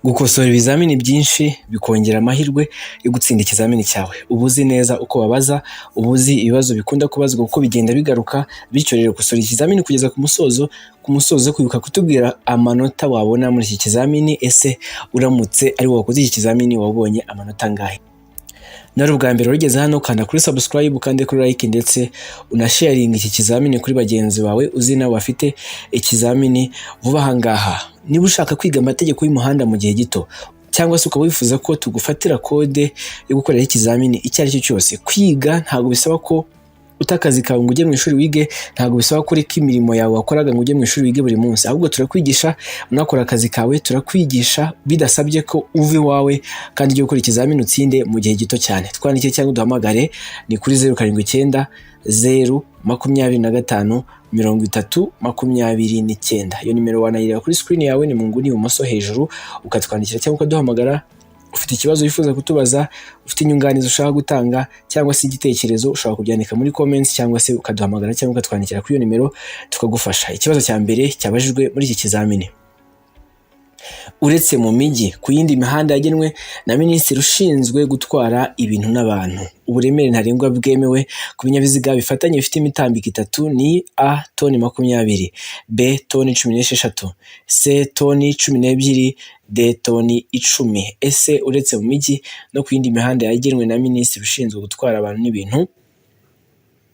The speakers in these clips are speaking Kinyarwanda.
Gukosora ibizamini byinshi bikongera amahirwe yo gutsinda ikizamini cyawe. Uba uzi neza uko babaza, uba uzi ibibazo bikunda kubazwa uko bigenda bigaruka, bityo rero gukosora ikizamini kugeza ku musozo kwibuka kutubwira amanota wabona muri iki kizamini. Ese uramutse ari wowe wakoze iki kizamini wabonye amanota angahe? Nari ubwa mbere wageze hano, kanda kuri subscribe, ukande kuri like ndetse unasharinga iki kizamini kuri bagenzi bawe uzi nabo bafite ikizamini vuba aha ngaha. Niba ushaka kwiga amategeko y'umuhanda mu gihe gito, cyangwa se ukaba wifuza ko tugufatira kode yo gukorera ikizamini icyo ari cyo cyose, kwiga ntabwo bisaba ko uta akazi kawe ngo ujye mu ishuri wige, ntabwo bisaba ko ureka imirimo yawe wakoraga ngo ujye mu ishuri wige buri munsi, ahubwo turakwigisha unakora akazi kawe, turakwigisha bidasabye ko uva iwawe kandi ujye gukora ikizamini utsinde mu gihe gito cyane. Twandike cyangwa uduhamagare, ni kuri 079 025 30 29. Iyo nimero wanayireba kuri screen yawe, ni mu nguni ibumoso hejuru, ukatwandikira cyangwa ukaduhamagara. Ufite ikibazo wifuza kutubaza, ufite inyunganizi ushaka gutanga cyangwa se igitekerezo, ushobora kubyandika muri comments cyangwa se ukaduhamagara cyangwa ukatwandikira kuri iyo nimero tukagufasha. Ikibazo cya mbere cyabajijwe muri iki kizamini: uretse mu mijyi, ku yindi mihanda yagenwe na Minisitiri ushinzwe gutwara ibintu n'abantu, uburemere ntarengwa bwemewe ku binyabiziga bifatanye bifite imitambiko itatu ni A toni 20, B toni 16, C toni 12, D toni 10. Ese uretse mu mijyi no ku yindi mihanda yagenwe na Minisitiri ushinzwe gutwara abantu n'ibintu,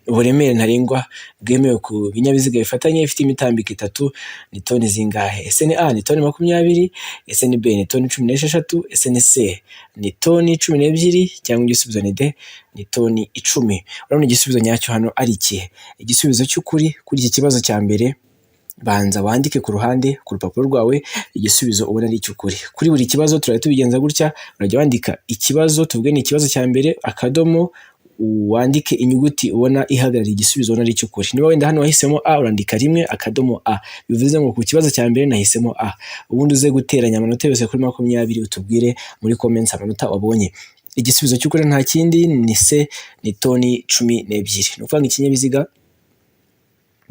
uburemere ntarengwa bwemewe ku binyabiziga bifatanye bifite imitambiko itatu ni toni zingahe? Ese ni A ni toni 20, ese ni B ni toni 16, ese ni C ni toni 12, cyangwa igisubizo ni D ni toni 10. Urabona igisubizo nyacyo hano ari ikihe? Igisubizo cy'ukuri kuri iki kibazo cya mbere, banza wandike ku ruhande ku rupapuro rwawe igisubizo ubona ari icy'ukuri. Kuri buri kibazo turajya tubigenza gutya, urajya wandika ikibazo, tuvuge ni ikibazo cya mbere, akadomo, wandike inyuguti ubona ihagarariye igisubizo ubona ari icy'ukuri. Niba wenda hano wahisemo A, urandika rimwe akadomo A, bivuze ngo ku kibazo cya mbere nahisemo A. Ubundi uze guteranya amanota yose kuri 20 utubwire muri comments amanota wabonye. Igisubizo cy'ukuri nta kindi ni C ni toni 12. Ni ukuvuga ikinyabiziga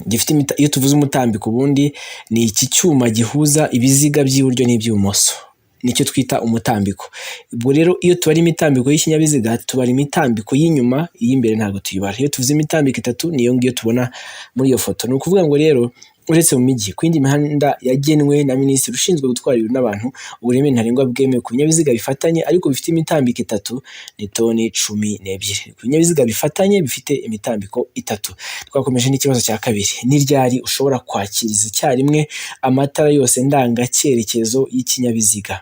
gifite iyo tuvuze umutambiko ubundi ni iki cyuma gihuza ibiziga by'iburyo n'iby'ibumoso, nicyo twita umutambiko. Ubwo rero iyo tubara imitambiko y'ikinyabiziga tubara imitambiko y'inyuma, iy'imbere ntabwo tuyibara. Iyo tuvuze imitambiko itatu niyo ngiyo tubona muri iyo foto. Ni ukuvuga ngo rero uretse mu mijyi, ku yindi mihanda yagenwe na Minisitiri ushinzwe gutwara ibintu n'abantu, uburemere ntarengwa bwemewe ku binyabiziga bifatanye ariko bifite imitambiko itatu ni toni 12. Ku binyabiziga bifatanye bifite imitambiko itatu. Twakomeje n'ikibazo cya kabiri: ni ryari ushobora kwakiriza icyarimwe amatara yose ndangacyerekezo y'ikinyabiziga?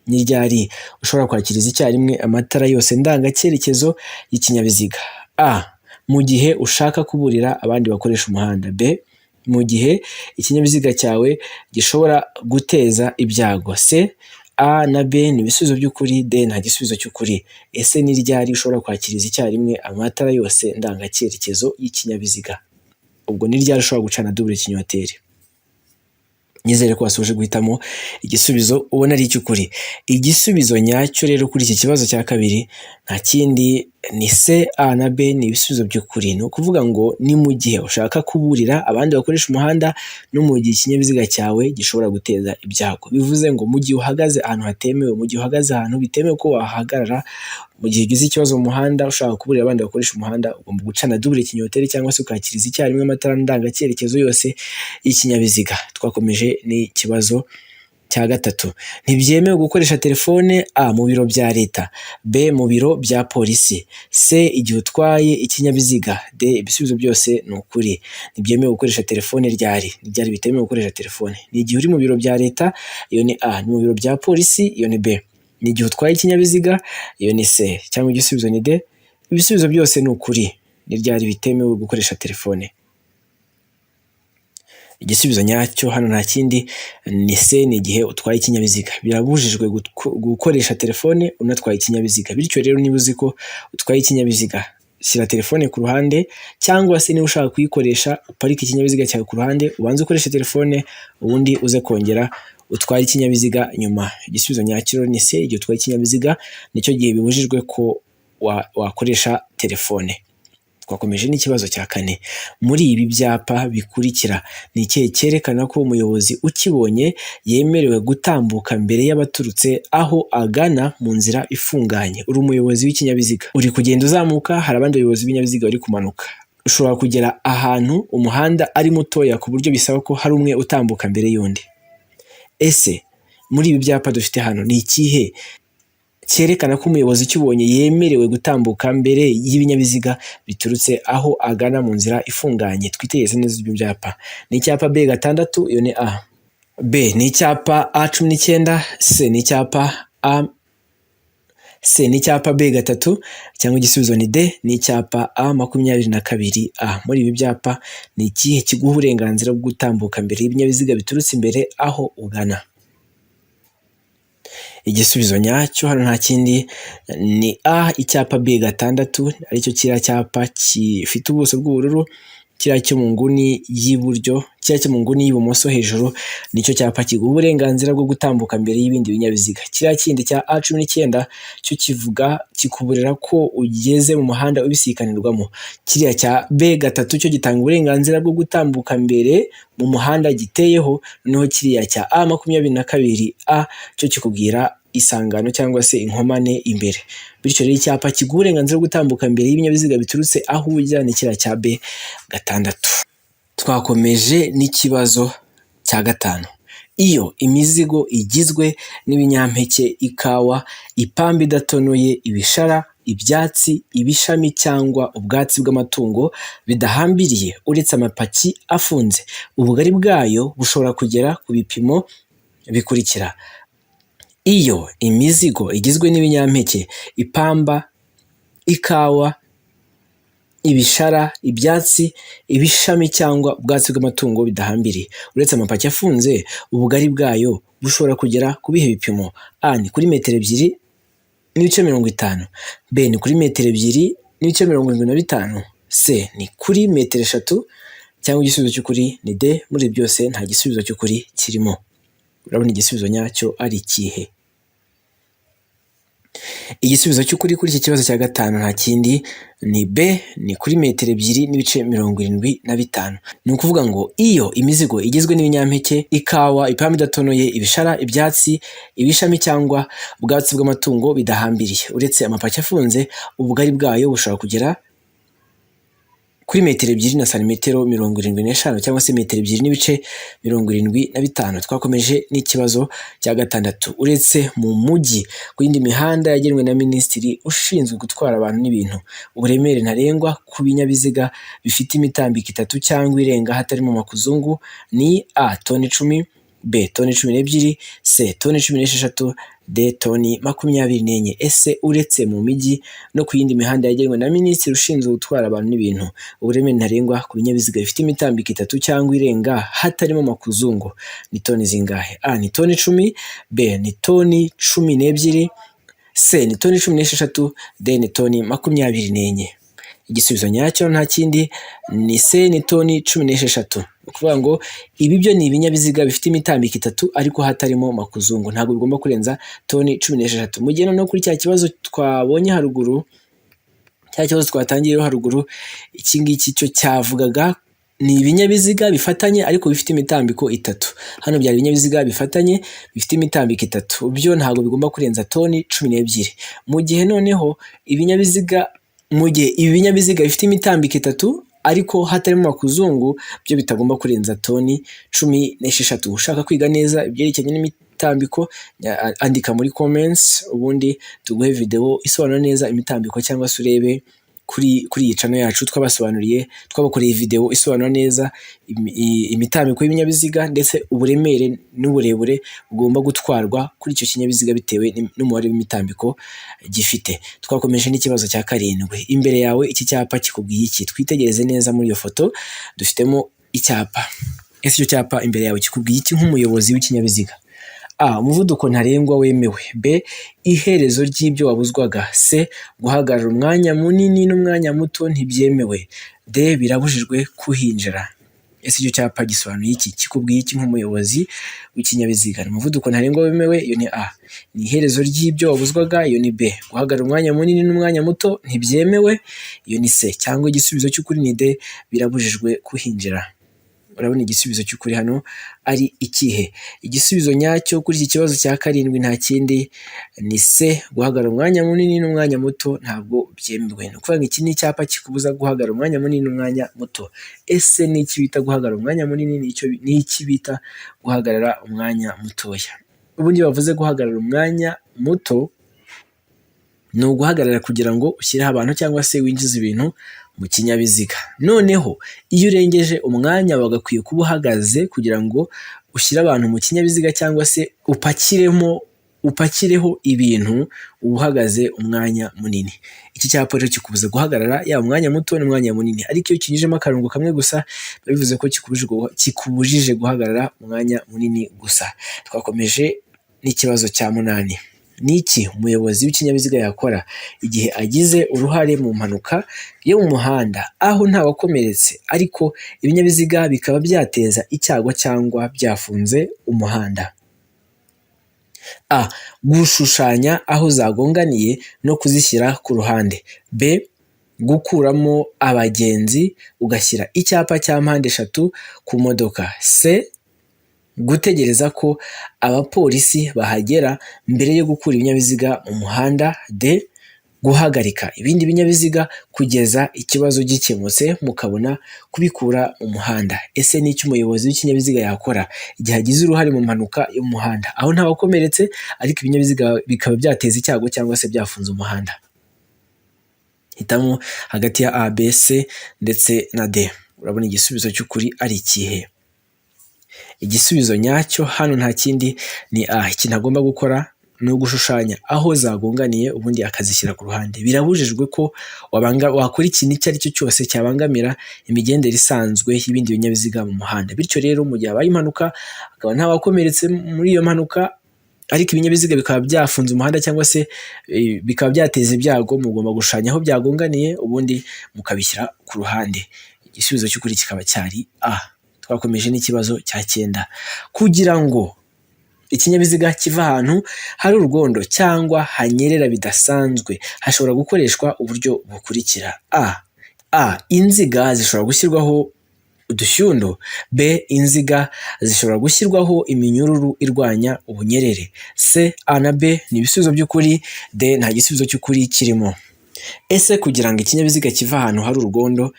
Ni ryari ushobora kwakiriza icyarimwe amatara yose ndangacyerekezo y'ikinyabiziga? A, mu gihe ushaka kuburira abandi bakoresha umuhanda. B, mu gihe ikinyabiziga cyawe gishobora guteza ibyago. C, A na B ni ibisubizo by'ukuri, D nta gisubizo cy'ukuri. Ese ni ryari ushobora kwakiriza icyarimwe amatara yose ndangacyerekezo y'ikinyabiziga? Ubwo ni ryari ushobora gucana double kinyoteri? Nizere ko wasoje guhitamo igisubizo ubona ari icy'ukuri. Igisubizo nyacyo rero kuri iki kibazo cya kabiri nta kindi ni C, A na B ni ibisubizo by'ukuri. Ni ukuvuga ngo ni mu gihe ushaka kuburira abandi bakoresha umuhanda no mu gihe ikinyabiziga cyawe gishobora guteza ibyago. Bivuze ngo mu gihe uhagaze ahantu hatemewe, mu gihe uhagaze ahantu bitemewe ko wahagarara, mu gihe ugize ikibazo mu muhanda ushaka kuburira abandi bakoresha umuhanda, ugomba gucana double kinyoteri cyangwa se ukakiriza icyarimwe amatara ndangacyerekezo yose y'ikinyabiziga. Twakomeje n'ikibazo cya gatatu: ntibyemewe gukoresha telefone A mu biro bya leta, B mu biro bya polisi, C igihe utwaye ikinyabiziga, D ibisubizo byose ni ukuri. Ntibyemewe gukoresha telefone ryari? Ryari bitemewe gukoresha telefone? Ni igihe uri mu biro bya leta, iyo ni A. Ni mu biro bya polisi, iyo ni B. Ni igihe utwaye ikinyabiziga, iyo ni C. Cyangwa igisubizo ni D. Ibisubizo byose ni ukuri. Ni ryari bitemewe gukoresha telefone? Igisubizo nyacyo hano nta kindi ni C, ni igihe utwaye ikinyabiziga. Birabujijwe gukoresha telefone unatwaye ikinyabiziga. Bityo rero niba uzi ko utwaye ikinyabiziga, shyira telefone ku ruhande, cyangwa se niba ushaka kuyikoresha uparike ikinyabiziga cyawe ku ruhande, ubanze ukoreshe telefone ubundi uze kongera utwaye ikinyabiziga nyuma. Igisubizo nyacyo ni C, igihe utwaye ikinyabiziga nicyo gihe bibujijwe ko wakoresha telefone. Twakomeje n'ikibazo cya kane. Muri ibi byapa bikurikira ni ikihe cyerekana ko umuyobozi ukibonye yemerewe gutambuka mbere y'abaturutse aho agana mu nzira ifunganye? Uri umuyobozi w'ikinyabiziga, uri kugenda uzamuka, hari abandi bayobozi b'ibinyabiziga bari kumanuka. Ushobora kugera ahantu umuhanda ari mutoya ku buryo bisaba ko hari umwe utambuka mbere y'undi. Ese muri ibi byapa dufite hano ni ikihe cyerekana ko umuyobozi ukibonye yemerewe gutambuka mbere y'ibinyabiziga biturutse aho agana mu nzira ifunganye? Twitegereze neza ibyo byapa. Ni icyapa B6, iyo ni A. B ni icyapa A19, C ni icyapa B3, cyangwa igisubizo ni D, ni icyapa A22A. Muri ibi byapa ni ikihe kiguha uburenganzira bwo gutambuka mbere y'ibinyabiziga biturutse imbere aho ugana? Igisubizo nyacyo hano nta kindi ni A, icyapa B6, aricyo kiriya cyapa gifite ubuso bw'ubururu, kiriya cyo mu nguni y'iburyo, kiriya cyo mu nguni y'ibumoso hejuru, nicyo cyapa kiguha uburenganzira bwo gutambuka mbere y'ibindi binyabiziga. Kiriya kindi cya A19 cyo kikuburira ko ugeze mu muhanda ubisikanirwamo. Kiriya cya B3 cyo gitanga uburenganzira bwo gutambuka mbere mu muhanda giteyeho, noneho kiriya cya A22A cyo kikubwira isangano cyangwa se inkomane imbere. Bityo rero icyapa kiguha uburenganzira bwo gutambuka mbere y'ibinyabiziga biturutse aho ujya ni kiriya cya B6. Twakomeje n'ikibazo cya gatanu. Iyo imizigo igizwe n'ibinyampeke, ikawa, ipamba idatonoye, ibishara, ibyatsi, ibishami cyangwa ubwatsi bw'amatungo bidahambiriye uretse amapaki afunze, ubugari bwayo bushobora kugera ku bipimo bikurikira. Iyo imizigo igizwe n'ibinyampeke, ipamba, ikawa, ibishara, ibyatsi, ibishami cyangwa ubwatsi bw'amatungo bidahambiriye uretse amapaki afunze, ubugari bwayo bushobora kugera ku bihe bipimo? A ni kuri metero 2.50, B ni kuri metero 2.75, C ni kuri metero 3, cyangwa igisubizo cy'ukuri ni D. Muri byose nta gisubizo cy'ukuri kirimo. Urabona igisubizo nyacyo ari ikihe? Igisubizo cy'ukuri kuri iki kibazo cya gatanu nta kindi ni B, ni kuri metero 2.75. Ni ukuvuga ngo iyo imizigo igizwe n'ibinyampeke, ikawa, ipamba idatonoye, ibishara, ibyatsi, ibishami cyangwa ubwatsi bw'amatungo bidahambiriye uretse amapaki afunze, ubugari bwayo bushobora kugera kuri metero 2 na santimetero 75, cyangwa se metero 2.75. Twakomeje n'ikibazo cya gatandatu. Uretse mu mujyi, ku yindi mihanda yagenwe na Minisitiri ushinzwe gutwara abantu n'ibintu, uburemere ntarengwa ku binyabiziga bifite imitambiko 3 cyangwa irenga hatarimo makuzungu ni A, toni 10, B, toni 12, C, toni 16, D, toni 24. Ese uretse mu mijyi no ku yindi mihanda yagenwe na Minisitiri ushinzwe gutwara abantu n'ibintu, uburemere ntarengwa ku binyabiziga bifite imitambiko 3 cyangwa irenga hatarimo makuzungu ni toni zingahe? A ni toni 10, B ni toni 12, C ni toni 16, D ni toni 24. Igisubizo nyacyo nta kindi ni C, ni toni 16. Ukuvuga ngo ibi byo ni ibinyabiziga bifite imitambiko 3 ariko hatarimo makuzungu, ntabwo bigomba kurenza toni 16. Mu gihe no kuri cya kibazo twabonye haruguru, cya kibazo twatangiriyeho haruguru, iki ngiki cyo cyavugaga ni ibinyabiziga bifatanye ariko bifite imitambiko 3. Hano byari ibinyabiziga bifatanye bifite imitambiko 3, byo ntabwo bigomba kurenza toni 12. Mu gihe noneho ibi binyabiziga bifite imitambiko 3 ariko hatarimo makuzungu, byo bitagomba kurenza toni 16. Ushaka kwiga neza ibyerekeranye n'imitambiko, andika muri comments ubundi tuguhe video isobanura neza imitambiko, cyangwa se urebe kuri iyi channel yacu twabakoreye video isobanura neza imitambiko y'ibinyabiziga ndetse uburemere n'uburebure bugomba gutwarwa kuri icyo kinyabiziga bitewe n'umubare w'imitambiko gifite. Twakomeje n'ikibazo cya karindwi. Imbere yawe iki cyapa kikubwiye iki? Twitegereze neza muri iyo foto, dufitemo icyapa. Ese icyo cyapa imbere yawe kikubwiye iki nk'umuyobozi w'ikinyabiziga? A, umuvuduko ntarengwa wemewe. B, iherezo ry'ibyo wabuzwaga. C, guhagarara umwanya munini n'umwanya muto ntibyemewe. D, birabujijwe kuhinjira. Ese icyo cyapa gisobanuye iki? Kikubwiye iki nk'umuyobozi w'ikinyabiziga? Ni umuvuduko ntarengwa wemewe, iyo ni A. Ni iherezo ry'ibyo wabuzwaga, iyo ni B. Guhagarara umwanya munini n'umwanya muto ntibyemewe, iyo ni C. Cyangwa igisubizo cy'ukuri ni D, birabujijwe kuhinjira. Urabona igisubizo cy'ukuri hano ari ikihe? Igisubizo nyacyo kuri iki kibazo cya 7 nta kindi ni C. Guhagarara umwanya munini n'umwanya muto ntabwo byemewe. Ni ukuvuga ngo iki ni icyapa kikubuza guhagarara umwanya munini n'umwanya muto. Ese ni iki bita guhagarara umwanya munini, ni iki bita guhagarara umwanya mutoya? Ubundi bavuze guhagarara umwanya muto ni uguhagarara kugira ngo ushyireho abantu cyangwa se winjize ibintu mu kinyabiziga. Noneho iyo urengeje umwanya wagakwiye kuba uhagaze kugira ngo ushyire abantu mu kinyabiziga cyangwa se upakireho ibintu uhagaze umwanya munini. Iki cyapa rero kikubuza guhagarara yaba umwanya muto n'umwanya munini, ariko iyo kinyujemo akarongo kamwe gusa bivuze ko kikubujije guhagarara umwanya munini gusa. Twakomeje n'ikibazo cya 8. Ni iki umuyobozi w'ikinyabiziga yakora igihe agize uruhare mu mpanuka yo mu muhanda aho ntawakomeretse ariko ibinyabiziga bikaba byateza icyago cyangwa byafunze umuhanda? A. Gushushanya aho zagonganiye no kuzishyira ku ruhande. B. Gukuramo abagenzi ugashyira icyapa cya mpande eshatu ku modoka. C. Gutegereza ko abapolisi bahagera mbere yo gukura ibinyabiziga mu muhanda. D. Guhagarika ibindi binyabiziga kugeza ikibazo gikemutse mukabona kubikura mu muhanda. Ese ni iki umuyobozi w'ikinyabiziga yakora igihe agize uruhare mu mpanuka yo mu muhanda aho ntawakomeretse ariko ibinyabiziga bikaba byateza icyago cyangwa se byafunze umuhanda? Hitamo hagati ya A, B, C ndetse na D. Urabona igisubizo cy'ukuri ari ikihe? Igisubizo nyacyo hano nta kindi ni A. Ikintu agomba gukora ni ugushushanya aho zagonganiye ubundi akazishyira ku ruhande. Birabujijwe ko wakora ikintu icyo ari cyo cyose cyabangamira imigendere isanzwe y'ibindi binyabiziga mu muhanda. Bityo rero mu gihe habaye impanuka akaba ntawakomeretse muri iyo mpanuka ariko ibinyabiziga bikaba byafunze umuhanda cyangwa se bikaba byateza ibyago, mugomba gushushanya aho byagonganiye ubundi mukabishyira ku ruhande. Igisubizo cy'ukuri kikaba cyari A. Twakomeje n'ikibazo cya 9. Kugira ngo ikinyabiziga kiva ahantu hari urwondo cyangwa hanyerera bidasanzwe hashobora gukoreshwa uburyo bukurikira. A. Inziga zishobora gushyirwaho udushyundo. B. Inziga zishobora gushyirwaho iminyururu irwanya ubunyerere. C. A na B ni ibisubizo by'ukuri. D. Nta gisubizo cy'ukuri kirimo. Ese kugira ngo ikinyabiziga kiva ahantu hari urwondo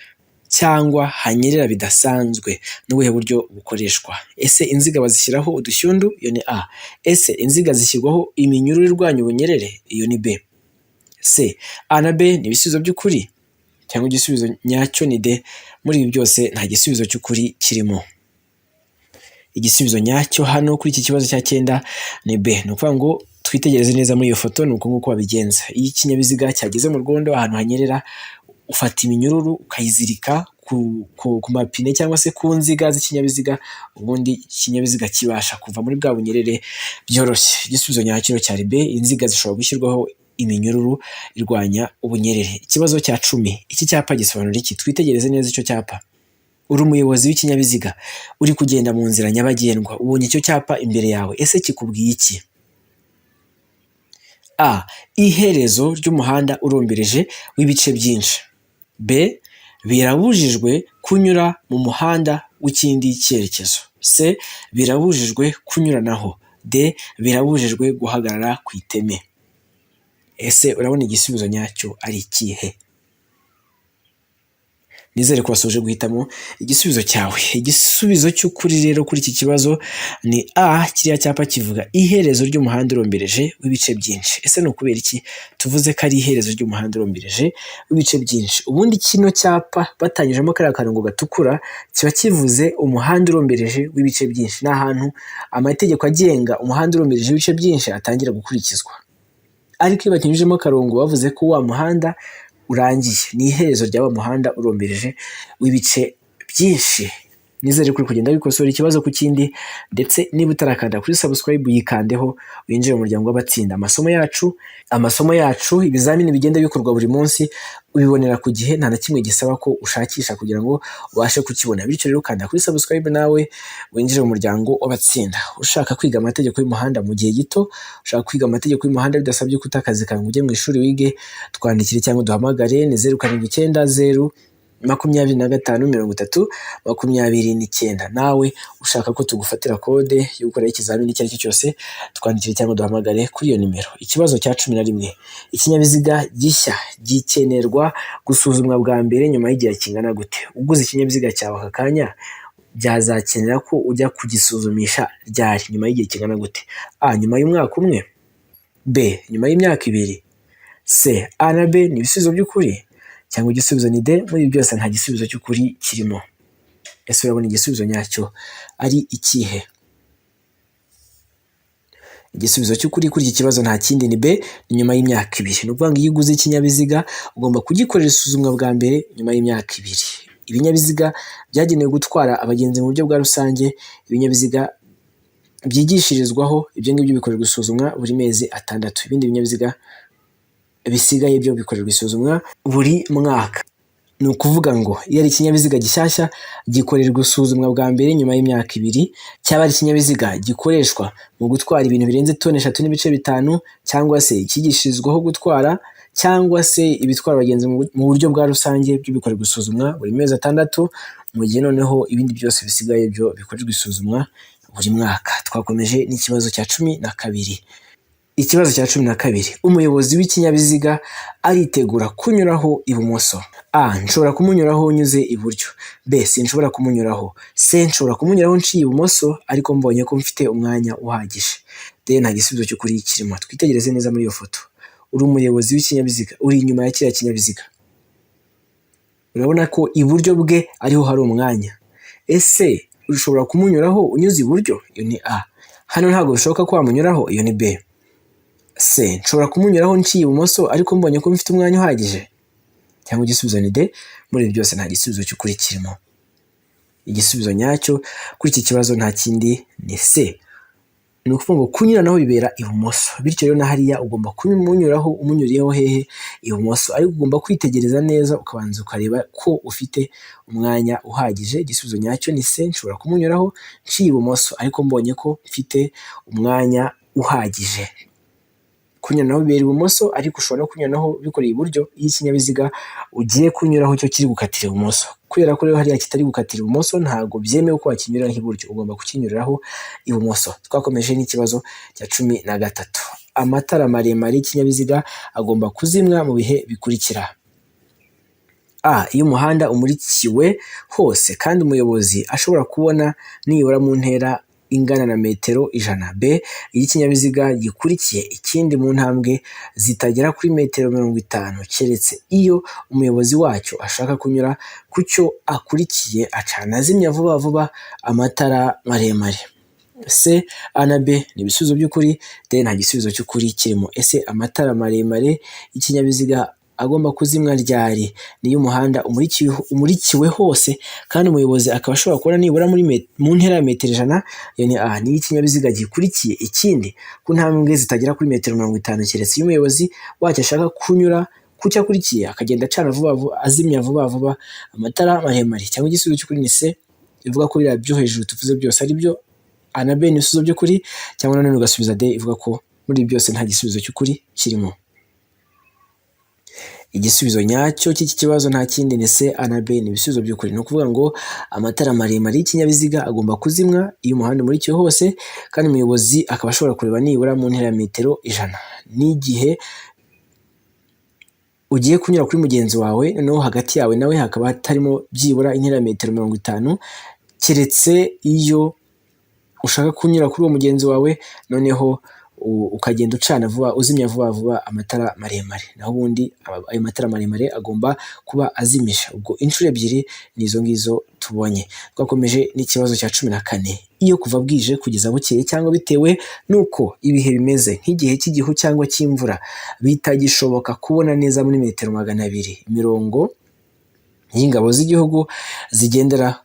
cyangwa hanyerera bidasanzwe n'ubuhe buryo bukoreshwa? Ese inziga bazishyiraho udushyundu? Iyo ni A. Ese inziga zishyirwaho iminyururu irwanya ubunyerere? Iyo ni B. C. A na B ni ibisubizo by'ukuri cyangwa igisubizo nyacyo ni D? Muri ibi byose nta gisubizo cy'ukuri kirimo. Igisubizo nyacyo hano kuri iki kibazo cya 9 ni B. Ni ukuvuga ngo twitegereze neza muri iyo foto, ni uko nguko babigenza. Iyo ikinyabiziga cyageze mu rwondo ahantu hanyerera ufata iminyururu ukayizirika ku mapine cyangwa se ku nziga z'ikinyabiziga ubundi ikinyabiziga kibasha kuva muri bwa bunyerere byoroshye. Igisubizo nyacyo cyari B. Inziga zishobora gushyirwaho iminyururu irwanya ubunyerere. Ikibazo cya 10. Iki cyapa gisobanura iki? Twitegereze neza icyo cyapa. Uri umuyobozi w'ikinyabiziga uri kugenda mu nzira nyabagendwa, ubonye icyo cyapa imbere yawe, ese kikubwiye iki? A. Iherezo ry'umuhanda urombereje w'ibice byinshi. B. Birabujijwe kunyura mu muhanda w'ikindi cyerekezo. C. Birabujijwe kunyuranaho. D. Birabujijwe guhagarara ku iteme. Ese urabona igisubizo nyacyo ari ikihe? Nizere ko wasoje guhitamo igisubizo cyawe. Igisubizo cy'ukuri rero kuri iki kibazo ni A. Kiriya cyapa kivuga iherezo ry'umuhanda urombereje w'ibice byinshi. Ese ni ukubera iki tuvuze ko ari iherezo ry'umuhanda urombereje w'ibice byinshi? Ubundi kino cyapa batanyujemo kariya karongo gatukura kiba kivuze umuhanda urombereje w'ibice byinshi. Ni ahantu amategeko agenga umuhanda urombereje w'ibice byinshi atangira gukurikizwa. Ariko iyo bakinyujemo akarongo bavuze ko wa muhanda urangiye, ni iherezo rya wa muhanda urombereje w'ibice byinshi. nizere kuri kugenda bikosora ikibazo ku kindi, ndetse niba utarakanda kuri subscribe yikandeho winjire mu muryango w'abatsinda amasomo yacu ibizamini bigenda bikorwa buri munsi ubibonera ku gihe, nta na kimwe gisaba ko ushakisha kugira ngo ubashe kukibona. Bityo rero kanda kuri subscribe nawe winjire mu muryango w'abatsinda. Ushaka kwiga amategeko y'umuhanda mu gihe gito, ushaka kwiga amategeko y'umuhanda bidasabye ko utakazi kawe ujye mu ishuri wige, twandikire cyangwa duhamagare ni 0790 25 30 29. Nawe ushaka ko tugufatira kode yo gukora ikizamini icyo ari cyo cyose, twandikire cyangwa duhamagare kuri iyo nimero. Ikibazo cya 11: ikinyabiziga gishya gikenerwa gusuzumwa bwa mbere nyuma y'igihe kingana gute? Uguze ikinyabiziga cyawe aka kanya byazakenera ko ujya kugisuzumisha ryari, nyuma y'igihe kingana gute? A, nyuma y'umwaka umwe. B, nyuma y'imyaka 2. C, A na B ni ibisubizo by'ukuri cyangwa igisubizo ni D? Muri ibi byose nta gisubizo cy'ukuri kirimo. Ese urabona igisubizo nyacyo ari ikihe? Igisubizo cy'ukuri kuri iki kibazo nta kindi ni B, ni nyuma y'imyaka 2. Ni ukuvuga ngo iyo uguze ikinyabiziga ugomba kugikorera isuzumwa bwa mbere nyuma y'imyaka 2. Ibinyabiziga byagenewe gutwara abagenzi mu buryo bwa rusange, ibinyabiziga byigishirizwaho, ibyo ngibyo bikorerwa isuzumwa buri mezi 6. Ibindi binyabiziga bisigaye byo bikorerwa isuzumwa buri mwaka. Ni ukuvuga ngo iyo ari ikinyabiziga gishyashya gikorerwa isuzumwa bwa mbere nyuma y'imyaka 2, cyaba ari ikinyabiziga gikoreshwa mu gutwara ibintu birenze toni 3.5 cyangwa se ikigishirizwaho gutwara, cyangwa se ibitwara abagenzi mu buryo bwa rusange, byo bikorerwa isuzumwa buri mezi 6, mu gihe noneho ibindi byose bisigaye byo bikorerwa isuzumwa buri mwaka. Twakomeje n'ikibazo cya 12. Ikibazo cya 12: umuyobozi w'ikinyabiziga aritegura kunyuraho ibumoso. A, nshobora kumunyuraho nyuze iburyo. B, sinshobora kumunyuraho. C, nshobora kumunyuraho nciye ibumoso ariko mbonye ko mfite umwanya uhagije. D, nta gisubizo cy'ukuri kirimo. Twitegereze neza muri iyo foto. Uri umuyobozi w'ikinyabiziga, uri inyuma ya kiriya kinyabiziga, urabona ko iburyo bwe ariho hari umwanya. Ese ushobora kumunyuraho unyuze iburyo? Iyo ni A. Hano ntabwo bishoboka ko wamunyuraho? Iyo ni B. C, nshobora kumunyuraho nciye ibumoso ariko mbonye ko mfite umwanya uhagije, cyangwa igisubizo ni D? Muri ibi byose nta gisubizo cy'ukuri kirimo. Igisubizo nyacyo kuri iki kibazo nta kindi ni C. Ni ukuvuga ngo kunyuranaho bibera ibumoso, bityo rero na hariya ugomba kumunyuraho umunyuriyeho hehe? Ibumoso. Ariko ugomba kwitegereza neza ukabanza ukareba ko ufite umwanya uhagije. Igisubizo nyacyo ni C, nshobora kumunyuraho nciye ibumoso ariko mbonye ko mfite umwanya uhagije. Kunyuranaho bibera ibumoso, ariko ushobora no kunyuranaho bikoreye iburyo iyo ikinyabiziga ugiye kunyuraho cyo kiri gukatira ibumoso. Kubera ko rero hariya kitari gukatira ibumoso, ntabwo byemewe ko wakinyuriraho iburyo, ugomba kukinyuriraho ibumoso. Twakomeje n'ikibazo cya 13. Amatara maremare y'ikinyabiziga agomba kuzimwa mu bihe bikurikira. A, iyo umuhanda umurikiwe hose kandi umuyobozi ashobora kubona nibura mu ntera ingana na metero 100. B, iyo ikinyabiziga gikurikiye ikindi mu ntambwe zitagera kuri metero 50, keretse iyo umuyobozi wacyo ashaka kunyura ku cyo akurikiye acana azimya vuba vuba amatara maremare. C, A na B ni ibisubizo by'ukuri. D, nta gisubizo cy'ukuri kirimo. Ese amatara maremare y'ikinyabiziga agomba kuzimwa ryari? Niyo umuhanda umurikiwe hose kandi umuyobozi akaba ashobora kubona nibura mu ntera ya metero 100. Iyo ni A. Niyo ikinyabiziga gikurikiye ikindi ku ntambwe zitagera kuri metero 50, keretse iyo umuyobozi wacyo ashaka kunyura ku cyo akurikiye akagenda acana vuba vuba azimya vuba vuba amatara maremare. Cyangwa igisubizo cy'ukuri ni C, ivuga ko biriya byo hejuru tuvuze byose ari byo. A na B ni ibisubizo by'ukuri, cyangwa nanone ugasubiza D, ivuga ko muri byose nta gisubizo cy'ukuri kirimo. Igisubizo nyacyo cy'iki kibazo nta kindi ni C, A na B ni ibisubizo by'ukuri. Ni ukuvuga ngo amatara maremare y'ikinyabiziga agomba kuzimwa iyo umuhanda umurikiwe hose kandi umuyobozi akaba ashobora kureba nibura mu ntera ya metero 100. N'igihe ugiye kunyura kuri mugenzi wawe, noneho hagati yawe nawe hakaba hatarimo byibura intera ya metero 50, keretse iyo ushaka kunyura kuri uwo mugenzi wawe noneho ukagenda ucana vuba uzimya vuba vuba amatara maremare. Naho ubundi ayo matara maremare agomba kuba azimisha. Ubwo inshuro ebyiri ni izo ngizo tubonye. Twakomeje n'ikibazo cya 14. Iyo kuva bwije kugeza bukeye cyangwa bitewe nuko ibihe bimeze nk'igihe cy'igihu cyangwa cy'imvura bitagishoboka kubona neza muri metero 200, imirongo y'ingabo z'igihugu zigendera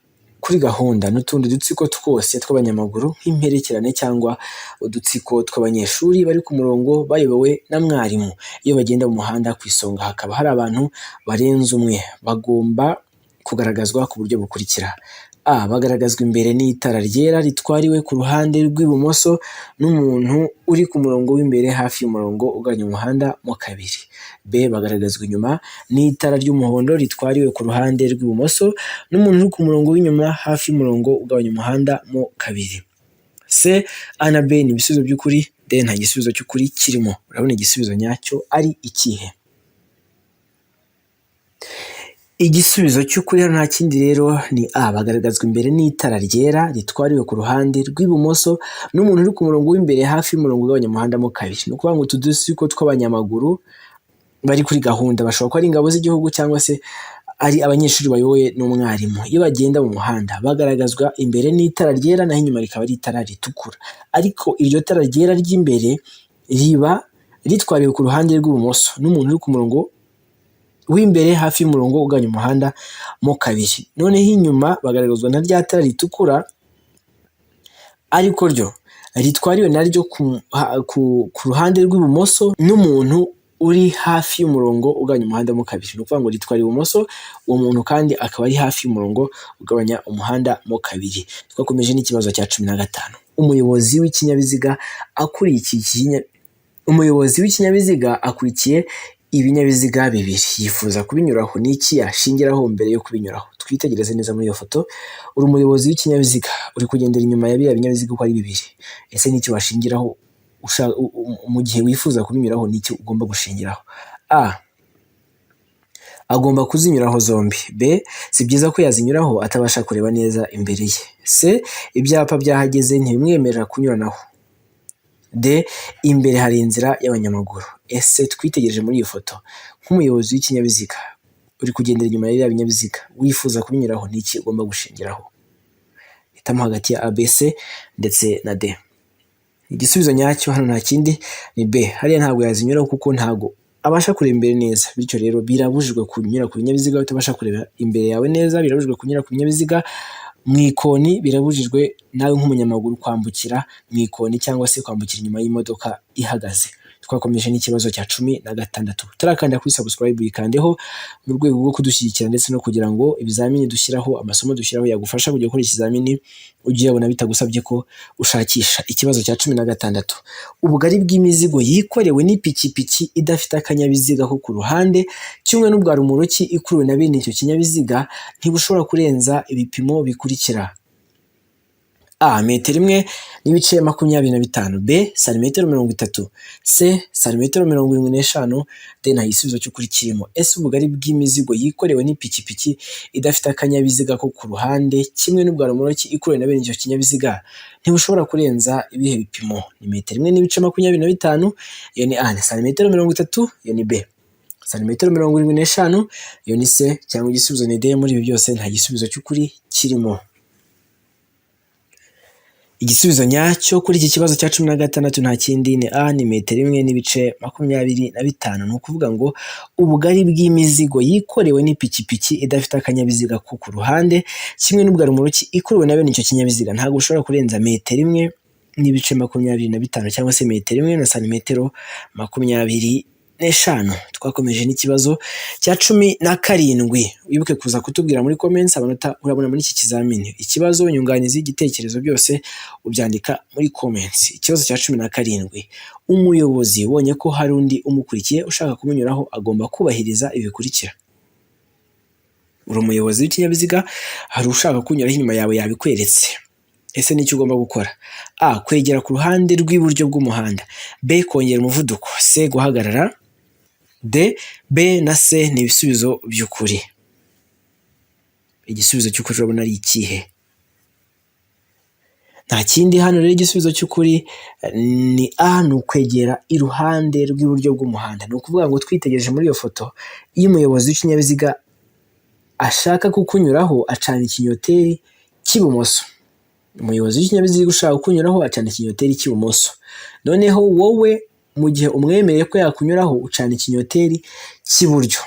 kuri gahunda n'utundi dutsiko twose tw'abanyamaguru nk'imperekerane cyangwa udutsiko tw'abanyeshuri bari ku murongo bayobowe na mwarimu. Iyo bagenda mu muhanda ku isonga hakaba hari abantu barenze umwe, bagomba kugaragazwa ku buryo bukurikira: A. Bagaragazwa imbere n'itara ryera ritwariwe ku ruhande rw'ibumoso n'umuntu uri ku murongo w'imbere hafi y'umurongo ugabanya umuhanda mo kabiri. B. Bagaragazwa inyuma n'itara ry'umuhondo ritwariwe ku ruhande rw'ibumoso n'umuntu uri ku murongo w'inyuma hafi y'umurongo ugabanya umuhanda mo kabiri. C. A na B ni ibisubizo by'ukuri, D nta gisubizo cy'ukuri kirimo. Urabona igisubizo nyacyo ari ikihe? Igisubizo cy'ukuri hano nta kindi rero ni A. Bagaragazwa imbere n'itara ryera ritwariwe ku ruhande rw'ibumoso n'umuntu uri ku murongo w'imbere hafi y'umurongo ugabanya umuhanda mo kabiri. Ni ukuvuga ngo utu dutsiko tw'abanyamaguru bari kuri gahunda bashobora kuba ari ingabo z'igihugu cyangwa se ari abanyeshuri bayobowe n'umwarimu. Iyo bagenda mu muhanda bagaragazwa imbere n'itara ryera naho inyuma rikaba ari itara ritukura, ariko iryo tara ryera ry'imbere riba ritwariwe ku ruhande rw'ibumoso n'umuntu uri ku murongo w'imbere hafi y'umurongo ugabanya umuhanda mo kabiri. Noneho inyuma bagaragazwa na rya tara ritukura ariko ryo ritwariwe naryo ku ruhande rw'ibumoso n'umuntu uri hafi y'umurongo ugabanya umuhanda mo kabiri. Ni ukuvuga ngo ritwara ibumoso, uwo muntu kandi akaba ari hafi y'umurongo ugabanya umuhanda mo kabiri. Twakomeje n'ikibazo cya 15. Umuyobozi w'ikinyabiziga akurikiye ibinyabiziga bibiri, yifuza kubinyuraho. Ni iki yashingiraho mbere yo kubinyuraho? Twitegereze neza muri iyo foto. Uri umuyobozi w'ikinyabiziga uri kugendera inyuma ya biriya binyabiziga uko ari bibiri. Ese ni iki washingiraho mu gihe wifuza kubinyuraho? Ni iki ugomba gushingiraho? A. Agomba kuzinyuraho zombi. B. Si byiza ko yazinyuraho atabasha kureba neza imbere ye. C. Ibyapa byahageze ntibimwemerera kunyuranaho. D. Imbere hari inzira y'abanyamaguru. Ese twitegereje muri iyo foto, nk'umuyobozi w'ikinyabiziga uri kugendera inyuma y'ibya binyabiziga wifuza kubinyuraho, ni iki ugomba gushingiraho? Hitamo hagati ya A, B, C ndetse na D. Igisubizo nyacyo hano nta kindi ni B. Hariya ntabwo yazinyuraho kuko ntabwo abasha kureba imbere neza, bityo rero birabujijwe kunyura ku binyabiziga utabasha kureba imbere yawe neza, birabujijwe kunyura ku binyabiziga mu ikoni, birabujijwe nawe nk'umunyamaguru kwambukira mu ikoni cyangwa se kwambukira inyuma y'imodoka ihagaze. Twakomeje n'ikibazo cya 16. Turakanda kuri subscribe yikandeho mu rwego rwo kudushyigikira ndetse no kugira ngo ibizamini dushyiraho, amasomo dushyiraho yagufasha kujya gukora ikizamini ugiye ubona bitagusabye ko ushakisha. Ikibazo cya 16. Ubugari bw'imizigo yikorewe n'ipikipiki idafite akanyabiziga ko ku ruhande kimwe n'ubwa rumoroki ikuruwe na bene icyo kinyabiziga ntibushobora kurenza ibipimo bikurikira: A. Metero 1.25. B. Santimetero 30. C. Santimetero 75. D nta gisubizo cy'ukuri kirimo. Ese ubugari bw'imizigo yikorewe n'ipikipiki idafite akanyabiziga ko ku ruhande kimwe n'ubwa rumoroki ikuruwe na bene icyo kinyabiziga ntibushobora kurenza ibihe bipimo? Ni metero 1.25. Iyo ni A. Ni santimetero 30. Iyo ni B. Santimetero 75. Iyo ni C cyangwa igisubizo ni D. Muri ibi byose nta gisubizo cy'ukuri kirimo. Igisubizo nyacyo kuri iki kibazo cya 16 nta kindi ni A. Ni metero 1.25. Ni ukuvuga ngo ubugari bw'imizigo yikorewe n'ipikipiki idafite akanyabiziga ko ku ruhande kimwe n'ubwa rumoroki ikuruwe na bene icyo kinyabiziga ntabwo ushobora kurenza metero 1.25 cyangwa se metero 1 na santimetero 25. Twakomeje n'ikibazo cya 17. Wibuke kuza kutubwira muri comments amanota urabona muri iki kizamini. Ikibazo, inyunganizi, igitekerezo byose ubyandika muri comments. Ikibazo cya 17. Umuyobozi ubonye ko hari undi umukurikiye ushaka kumunyuraho agomba kubahiriza ibikurikira. Uri umuyobozi w'ikinyabiziga, hari ushaka kunyuraho inyuma yawe yabikweretse. Ese ni icyo ugomba gukora? A. Kwegera ku ruhande rw'iburyo bw'umuhanda. B. Kongera umuvuduko. C. Guhagarara. D. B na C ni ibisubizo by'ukuri. Igisubizo cy'ukuri urabona ari ikihe? Nta kindi hano rero igisubizo cy'ukuri ni A. Ni ukwegera iruhande rw'iburyo bw'umuhanda. Ni ukuvuga ngo twitegereje muri iyo foto, iyo umuyobozi w'ikinyabiziga ashaka kukunyuraho acana ikinyoteri cy'ibumoso. Umuyobozi w'ikinyabiziga ushaka kukunyuraho acana ikinyoteri cy'ibumoso. Noneho wowe mu gihe umwemereye ko yakunyuraho ucana ikinyoteri cy'iburyo.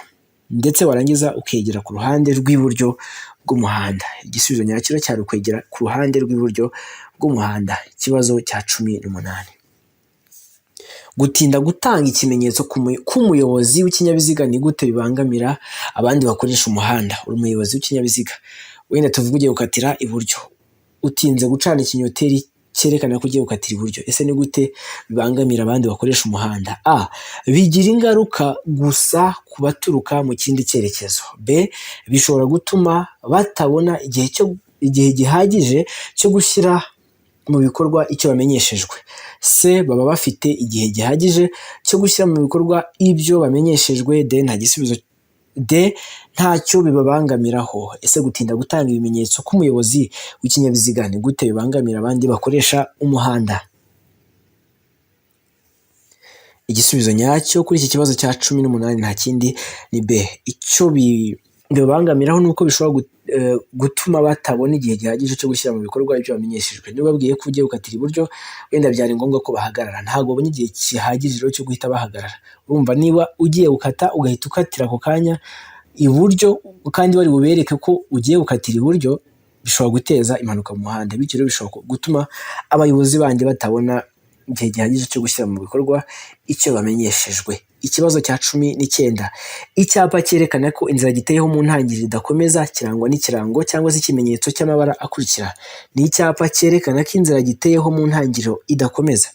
ndetse warangiza ukegera ku ruhande rw'iburyo bw'umuhanda. Igisubizo nyacyo cyari ukwegera ku ruhande rw'iburyo bw'umuhanda. Ikibazo cya 18. Gutinda gutanga ikimenyetso k'umuyobozi w'ikinyabiziga ni gute bibangamira abandi bakoresha umuhanda? Uri umuyobozi w'ikinyabiziga, wenda tuvuge ugiye gukatira iburyo, utinze gucana ikinyoteri cyerekana ko ugiye gukatira iburyo. Ese ni gute bibangamira abandi bakoresha umuhanda? A. Bigira ingaruka gusa ku baturuka mu kindi cyerekezo. B. Bishobora gutuma batabona igihe gihagije cyo gushyira mu bikorwa icyo bamenyeshejwe. C. Baba bafite igihe gihagije cyo gushyira mu bikorwa ibyo bamenyeshejwe. D. Ntacyo bibabangamiraho. Ese gutinda gutanga ibimenyetso k'umuyobozi w'ikinyabiziga ni gute bibangamira abandi bakoresha umuhanda? Igisubizo nyacyo kuri iki kibazo cya 18 nta kindi ni B. Icyo bibabangamiraho nuko bishobora gutuma batabona igihe gihagije cyo gushyira mu bikorwa ibyo bamenyeshejwe. Niba babwiye ko ugiye gukatira iburyo, wenda byari ngombwa ko bahagarara, ntabwo babonye igihe gihagije cyo guhita bahagarara. Urumva, niba ugiye gukata ugahita ukatira ako kanya iburyo kandi wari bubereke ko ugiye gukatira iburyo, bishobora guteza impanuka mu muhanda. Bityo rero bishobora gutuma abayobozi bandi batabona igihe gihagije cyo gushyira mu bikorwa icyo bamenyeshejwe. Ikibazo cya 19. Icyapa cyerekana ko inzira giteyeho mu ntangiriro idakomeza kirangwa n'ikirango cyangwa se ikimenyetso cy'amabara akurikira. Ni icyapa cyerekana ko inzira giteyeho mu ntangiriro idakomeza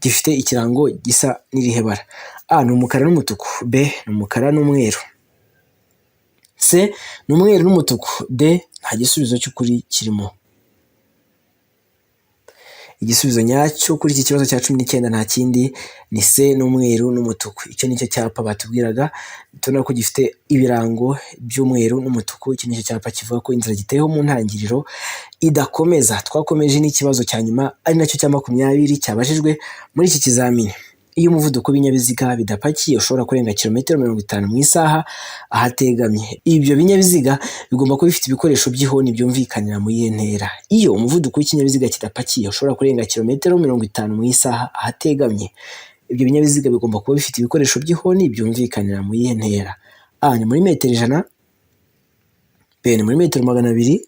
gifite ikirango gisa n'irihe bara? A. Ni umukara n'umutuku. B. Ni umukara n'umweru. C. Ni umweru n'umutuku. D. Nta gisubizo cy'ukuri kirimo. Igisubizo nyacyo kuri iki kibazo cya 19 nta kindi ni C. N'umweru n'umutuku. Icyo nicyo cyapa batubwiraga, tubona ko gifite ibirango by'umweru n'umutuku. Iki nicyo cyapa kivuga ko inzira giteyeho mu ntangiriro idakomeza. Twakomeje n'ikibazo cya nyuma ari nacyo cya 20 cyabajijwe muri iki kizamini. Iyo umuvuduko w'ibinyabiziga bidapakiye ushobora kurenga kilometero 50 mu isaha ahategamye, ibyo binyabiziga bigomba kuba bifite ibikoresho by'ihoni byumvikanira mu iyihe ntera? Iyo umuvuduko w'ikinyabiziga kidapakiye ushobora kurenga kilometero 50 mu isaha ahategamye, ibyo binyabiziga bigomba kuba bifite ibikoresho by'ihoni byumvikanira mu iyihe ntera? A. Ni muri metero 100. B. Ni muri metero 200.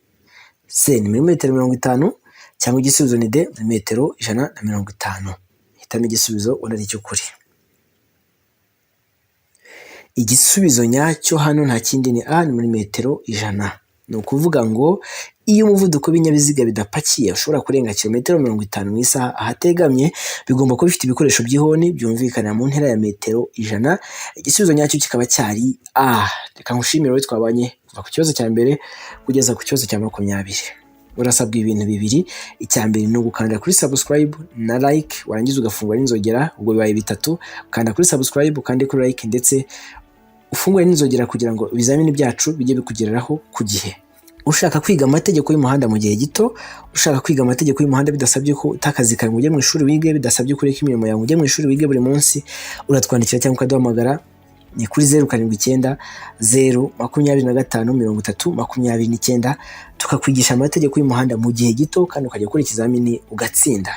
C. Ni muri metero 50. Cyangwa igisubizo ni D. Muri metero 150. Hitamo igisubizo ubona ari cy'ukuri. Igisubizo nyacyo hano nta kindi ni A. Ni muri metero 100. Ni ukuvuga ngo iyo umuvuduko w'ibinyabiziga bidapakiye ushobora kurenga kilometero 50 mu isaha ahategamye, bigomba kuba bifite ibikoresho by'ihoni byumvikanira mu ntera ya metero 100. Igisubizo nyacyo kikaba cyari A. Reka ngushimire wowe twabanye kuva ku kibazo cya mbere kugeza ku kibazo cya 20. Urasabwa ibintu bibiri. Icya mbere ni ugukanda kuri subscribe na like, warangiza ugafungura n'inzogera, ubwo bibaye 3. Ukanda kuri subscribe kandi kuri like ndetse ufungure n'inzogera kugira ngo ibizamini byacu bijye bikugereraho ku gihe. Ushaka kwiga amategeko y'umuhanda mu gihe gito, ushaka kwiga amategeko y'umuhanda bidasabye ko utakazi kawe ujye mu ishuri wige, bidasabye kureka imirimo yawe ujye mu ishuri wige buri munsi, uratwandikira cyangwa ukaduhamagara ni kuri 079 025 30 29 tukakwigisha amategeko y'umuhanda mu gihe gito kandi ukajya gukora ikizamini ugatsinda.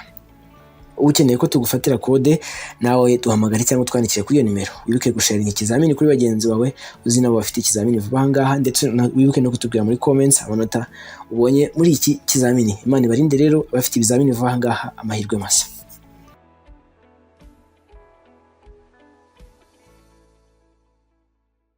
Ukeneye ko tugufatira kode nawe duhamagare cyangwa twandikire kuri iyo nimero. Wibuke gusharinga ikizamini kuri bagenzi bawe uzi nabo bafite ikizamini vuba ahangaha, ndetse wibuke no kutubwira muri comments amanota ubonye muri iki kizamini. Imana ibarinde rero bafite ibizamini vuba ahangaha, amahirwe masa.